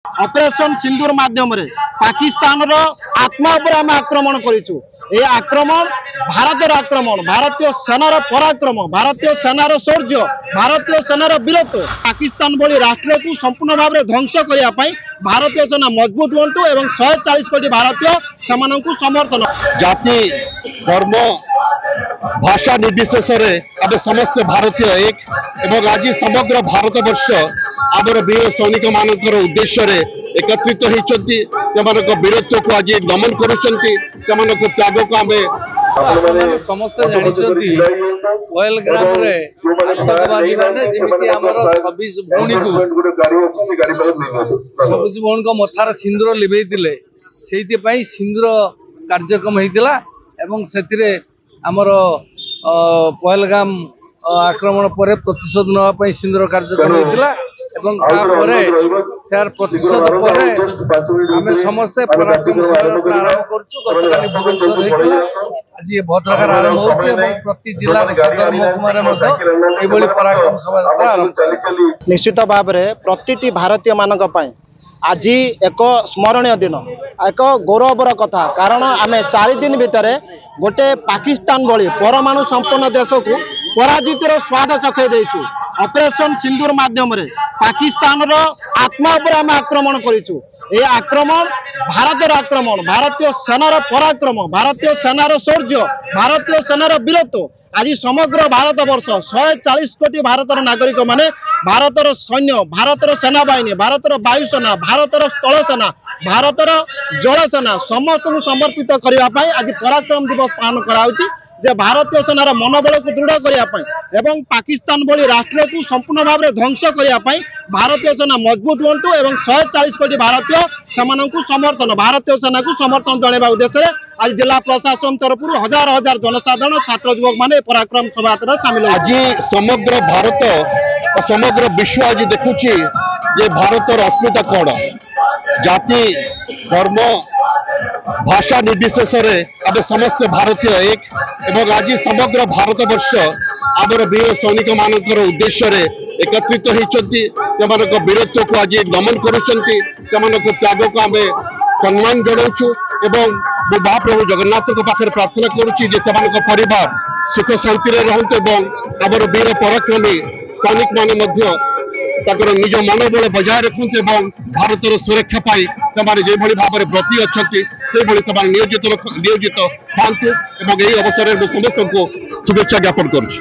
Operation सिंदूर माध्यम पाकिस्तान रो आत्मा पर आम आक्रमण करूँ। ये आक्रमण भारतर आक्रमण, भारतीय सेनार पराक्रम, भारतीय सेनार शौर्य, भारतीय सेनार वीरत्व। पाकिस्तान भली राष्ट्र को संपूर्ण भाव में ध्वंस करने भारतीय सेना मजबूत हूँ और 140 कोटी भारतीय से समर्थन। जाति धर्म भाषा निर्विशेष आम समस्त भारतीय एक आज समग्र भारत वर्ष आमर वीर सैनिक मान उद्देश्य एकत्रित होती वीरत्व को आज नमन कर त्याग को आम समस्त जानते पहलग्राम आतंकवादी मैंने जमी आम 26 भौणी को 26 भौणी को मथार सिंदूर लिभेई सिंदूर कार्यक्रम होता से आमर पहलगाम आक्रमण पर प्रतिशोध नापी सिंदूर कार्यक्रम होता यार प्रतिशोध पर आम समस्ते पराक्रम शोभायात्रा आरंभ कर भुवनेश्वर आज भद्रक आरंभ हो प्रति जिले सदर महकुमार पराक्रम शोभायात्रा आरंभ। निश्चित भाव में प्रति भारतीय मानक आज एक स्मरणीय दिन, एक गौरवर कथा। कारण आम 4 दिन भितर गोटे पाकिस्तान भली परमाणु संपन्न देश को पराजितर स्वाद चखे देचु। ऑपरेशन सिंदूर माध्यम पाकिस्तान रो आत्मा पर आम आक्रमण करूँ। ये आक्रमण भारतर आक्रमण, भारतीय सेनार पराक्रम, भारतीय सेनार शौर्य, भारतीय सेनार वीरत्व। आज समग्र भारत वर्ष 140 कोटी भारतर नागरिक माने भारतर सैन्य, भारतर सेनाबाहिनी, भारतर वायुसेना, भारतर स्थल सेना, भारतर जल सेना समस्त को समर्पित करने आज पराक्रम दिवस पालन कराउछि। जे भारतीय सेनार मनोबल को दृढ़ करने पाकिस्तान भली राष्ट्र को संपूर्ण भाव में ध्वंस करने भारतीय सेना मजबूत हूँ और 140 कोटी भारतीय से समर्थन, भारतीय सेना को समर्थन जनाइबा उद्देश्य आज जिला प्रशासन तरफ हजार हजार जनसाधारण छात्र युवक माने पराक्रम शोभायात्रा सामिल। आज समग्र भारत और समग्र विश्व आज देखुची जे भारतर अस्मिता कौन, जाति धर्म भाषा निर्विशेष आम समस्त भारतीय एक आज समग्र भारत वर्ष आमर वीर सैनिक मान उद्देश्य एकत्रित होती वीरत्व को आज नमन कर त्याग को आम सम्मान जनाऊँ। महाप्रभु जगन्नाथ पाखे प्रार्थना करुँच परिवार सुख शांति रहतु आमर वीर पराक्रमी सैनिक मान निज मनोबल बजाय रखते भारतर सुरक्षा पाई जो भाव में ब्रती अच्छा नियोजित था। यही अवसर में समस्त को शुभेच्छा ज्ञापन करुँच।